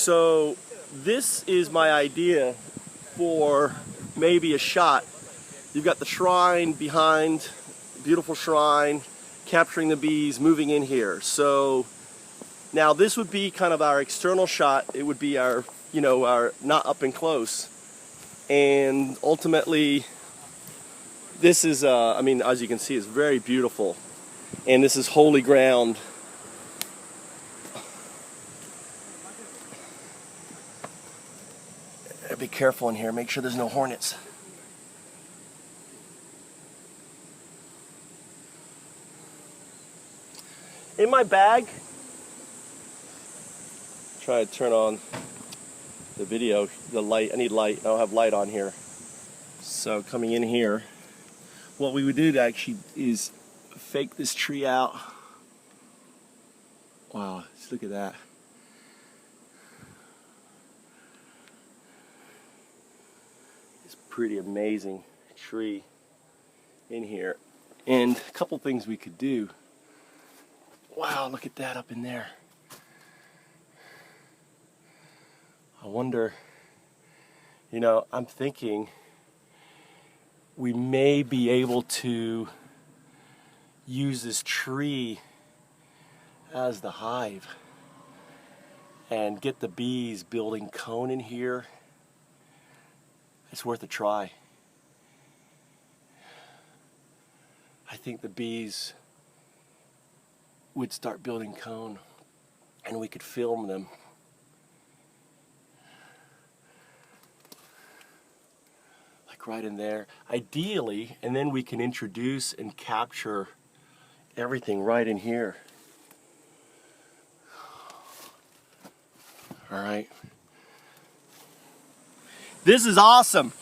So this is my idea for maybe a shot. You've got the shrine behind, beautiful shrine, capturing the bees, moving in here. So now this would be kind of our external shot. It would be our, our not up and close. And ultimately, this is, as you can see, it's very beautiful. And this is holy ground. Be careful in here, make sure there's no hornets. In my bag, try to turn on the video, the light. I need light. I don't have light on here. So coming in here, what we would do actually is fake this tree out. Wow, just look at that. It's pretty amazing tree in here. And a couple things we could do. Wow, look at that up in there. I wonder, I'm thinking we may be able to use this tree as the hive and get the bees building cone in here. It's worth a try. I think the bees would start building cone and we could film them. Like right in there. Ideally, and then we can introduce and capture everything right in here. All right. This is awesome.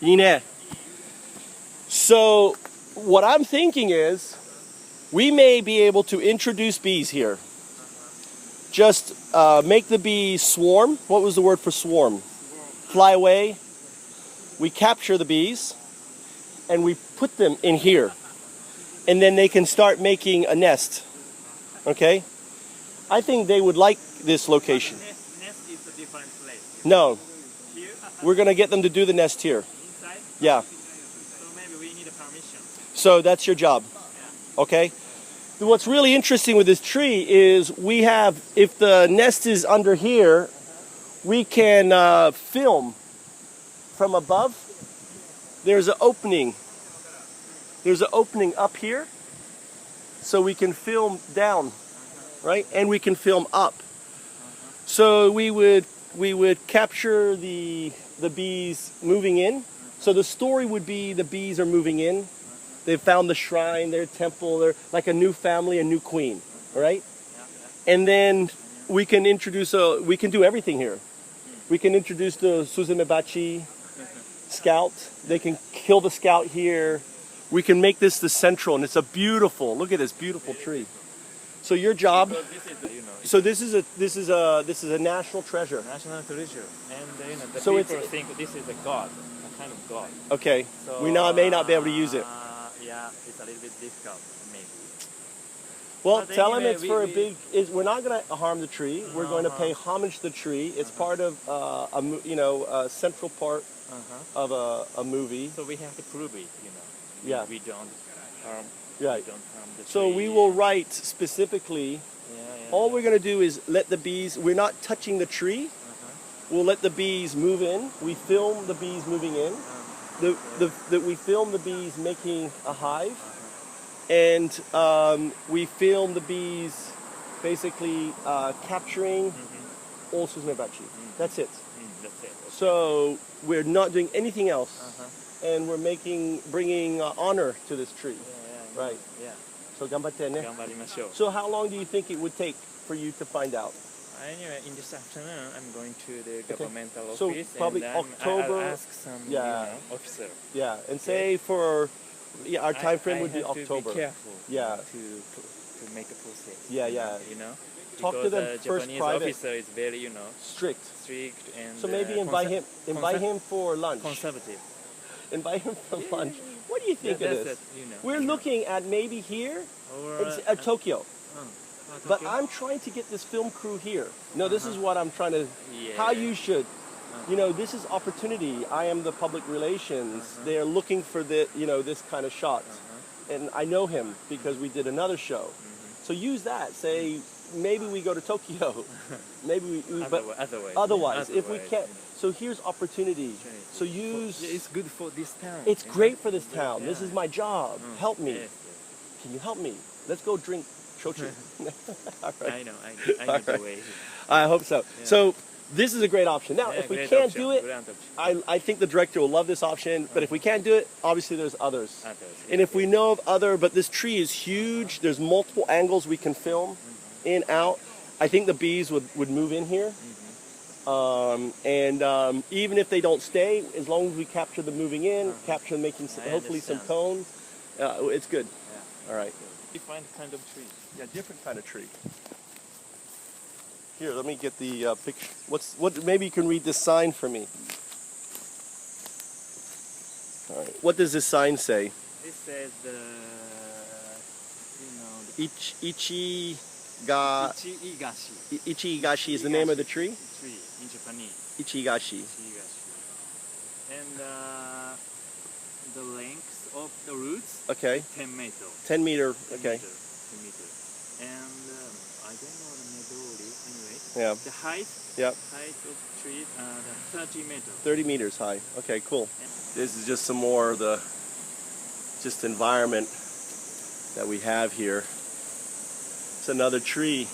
Yine. So what I'm thinking is we may be able to introduce bees here. Just make the bees swarm. What was the word for swarm? Fly away. We capture the bees and we put them in here. And then they can start making a nest. Okay? I think they would like this location. Nest is a different place. No. Here? We're going to get them to do the nest here. Inside? Yeah. So maybe we need a permission. So that's your job. Okay? What's really interesting with this tree is we have, if the nest is under here, we can film from above. There's an opening. There's an opening up here, so we can film down, right? And we can film up. So we would capture the bees moving in. So the story would be the bees are moving in. They've found the shrine, their temple, they're like a new family, a new queen, all right? And then we can introduce, we can do everything here. We can introduce the Suzumebachi scout. They can kill the scout here. We can make this the central, and it's a beautiful, look at this beautiful tree. So your job, so this is a national treasure. National treasure. And the so people think this is a god, a kind of god. Okay, So, we may not be able to use it. Yeah, it's a little bit difficult, maybe. Well, But tell anyway, him it's for a big. We're not going to harm the tree. We're going to pay homage to the tree. It's part of a central part of a movie. So we have to prove it, Yeah. We don't harm. Right. We don't harm the tree. So we will write specifically. All we're going to do is let the bees. We're not touching the tree. We'll let the bees move in. We film the bees moving in. We film the bees making a hive, and we film the bees basically capturing all Suzumebachi. That's it. That's it. So we're not doing anything else, and we're bringing honor to this tree. Right. Yeah. So ganbatte ne. 頑張りましょう. So how long do you think it would take for you to find out? Anyway, in this afternoon, I'm going to the governmental So office, probably and October. I'll ask some officer. Yeah, and say for our time frame would be I have October. To be careful. Yeah. To make a process. Yeah. Talk to Because them the first Japanese private. officer is very, Strict. and So maybe invite him for lunch. Conservative. Invite him for lunch. What do you think of this? We're looking at maybe here. Or It's Tokyo. But I'm trying to get this film crew here. No, this is what I'm trying to, how you should. You know, this is opportunity. I am the public relations. They are looking for the, you know, this kind of shot. And I know him because we did another show. So use that. Say, maybe we go to Tokyo. Maybe we, but otherwise, if we can't. So here's opportunity. So use. It's good for this town. It's great for this town. This is my job. Help me. Can you help me? Let's go drink shochu. Right. I know the way. I hope so. So this is a great option. Now, if we can't do it, I think the director will love this option. But if we can't do it, obviously there's others. And if we know of other, but this tree is huge. There's multiple angles we can film in, out. I think the bees would move in here. Even if they don't stay, as long as we capture them moving in, capture them making hopefully some cone, it's good. All right. Different kind of tree. Yeah, different kind of tree. Here, let me get the picture. What? Maybe you can read this sign for me. All right. What does this sign say? It says Ichigashi is the name of the tree? Tree in Japanese. Ichigashi. And the length of the roots, Okay. 10 meters. 10 meter, okay. 10 meters. And I don't know the medori anyway. Yeah. The height, Yep. height of tree, 30 meters. 30 meters high. Okay, cool. This is just some more of the environment that we have here. It's another tree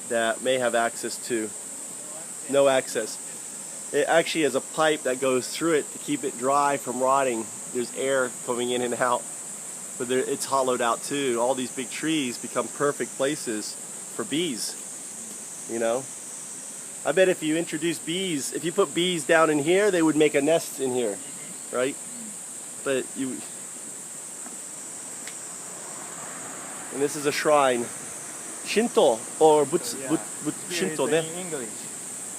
that may have access to. No access. It actually has a pipe that goes through it to keep it dry from rotting. There's air coming in and out, but it's hollowed out too. All these big trees become perfect places for bees, you know. I bet if you introduce bees, if you put bees down in here, they would make a nest in here, right? But and this is a shrine. Shinto or Shinto, in English.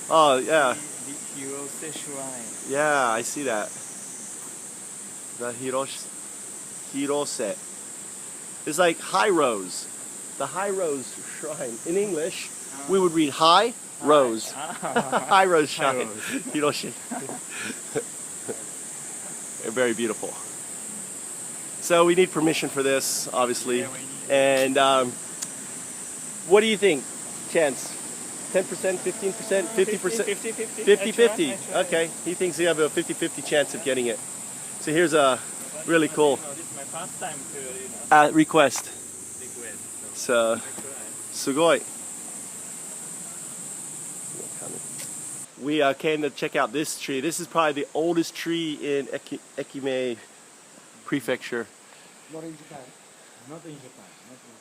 Oh, yeah. The Hirose Shrine. Yeah, I see that. The Hirose. It's like High Rose. The High Rose Shrine. In English, we would read High Rose. High Rose Shrine. Hirose. Very beautiful. So we need permission for this, obviously. And what do you think? Chance? 10%, 15%, 50%? 50-50. Okay. He thinks he have a 50-50 chance of getting it. So here's a really cool This is my first time to request. So, sugoi. We came to check out this tree. This is probably the oldest tree in Ekime Prefecture. Not in Japan. Not in Japan.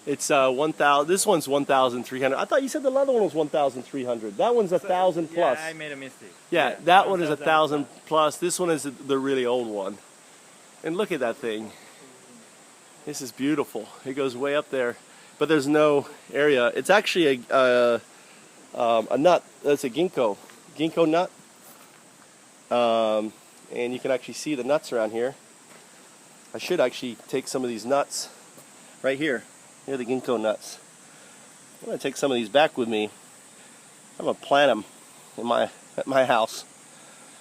It's 1,000. This one's 1,300. I thought you said the other one was 1,300. That one's 1,000 plus. Yeah, I made a mistake. Yeah, that one is 1,000 plus. This one is the really old one. And look at that thing. This is beautiful. It goes way up there, but there's no area. It's actually a nut. That's a ginkgo nut. And you can actually see the nuts around here. I should actually take some of these nuts right here. Here are the ginkgo nuts. I'm going to take some of these back with me. I'm going to plant them in at my house.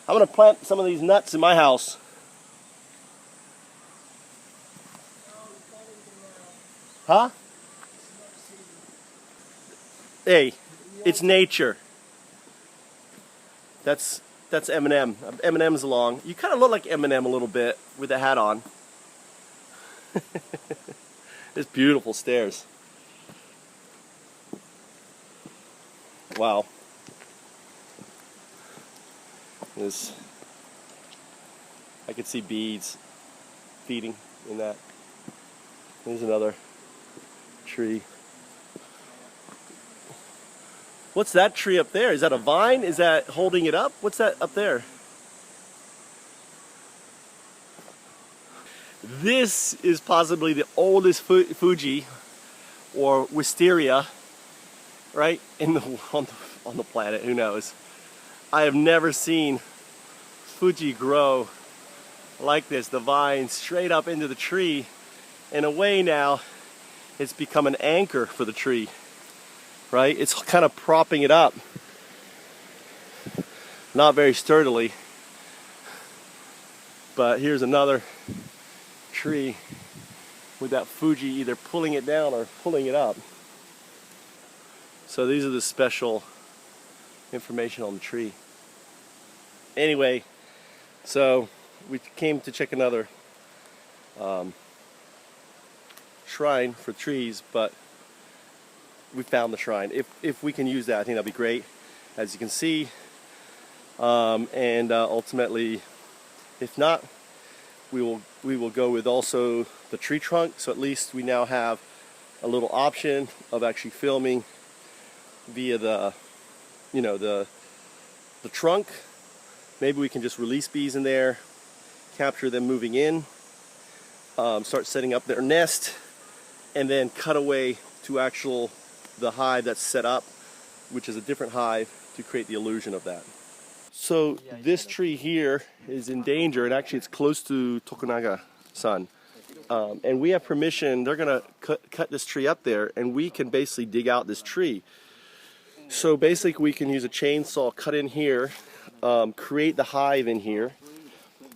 I'm going to plant some of these nuts in my house. Huh? Hey, it's nature. That's Eminem. Eminem's along. You kind of look like Eminem a little bit with the hat on. It's beautiful stairs. Wow. I could see bees feeding in that. There's another tree. What's that tree up there? Is that a vine? Is that holding it up? What's that up there? This is possibly the oldest Fuji or wisteria, right, on the planet. Who knows? I have never seen Fuji grow like this. The vine straight up into the tree. In a way now, it's become an anchor for the tree. right? It's kind of propping it up. Not very sturdily. But here's another tree with that Fuji either pulling it down or pulling it up. So these are the special information on the tree. Anyway, so we came to check another shrine for trees, but we found the shrine. If we can use that, I think that'll be great, as you can see. Ultimately, if not, we will go with also the tree trunk. So at least we now have a little option of actually filming via the, the trunk. Maybe we can just release bees in there, capture them moving in, start setting up their nest, and then cut away to the hive that's set up, which is a different hive, to create the illusion of that. So this tree here is in danger, and actually it's close to Tokunaga-san. And we have permission, they're gonna cut this tree up there, and we can basically dig out this tree. So basically we can use a chainsaw, cut in here, create the hive in here.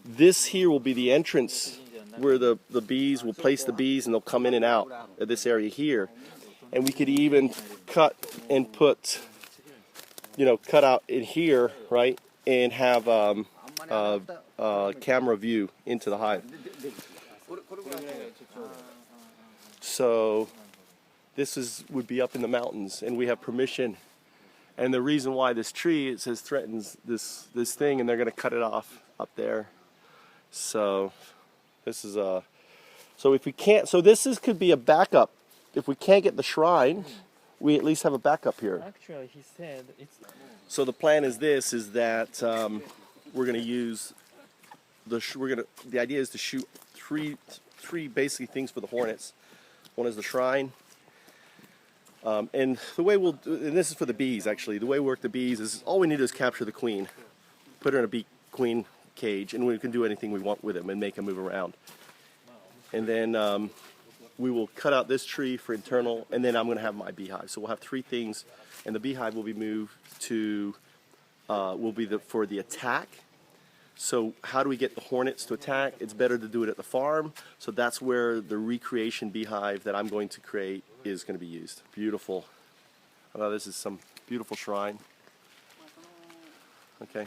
This here will be the entrance where the bees will place the bees, and they'll come in and out of this area here. And we could even cut and put, cut out in here, right, and have camera view into the hive. So this would be up in the mountains, and we have permission. And the reason why this tree, it says, threatens this thing, and they're going to cut it off up there. So this is so if we can't, so could be a backup. If we can't get the shrine, we at least have a backup here. Actually, he said it's. So the plan is that we're going to use the idea is to shoot three basically things for the hornets. One is the shrine. And the way and this is for the bees actually, the way we work the bees is all we need to do is capture the queen, put her in a bee queen cage, and we can do anything we want with them and make them move around. And then we will cut out this tree for internal, and then I'm going to have my beehive. So we'll have three things, and the beehive will be moved to, for the attack. So how do we get the hornets to attack? It's better to do it at the farm. So that's where the recreation beehive that I'm going to create is going to be used. Beautiful. I know this is some beautiful shrine. Okay.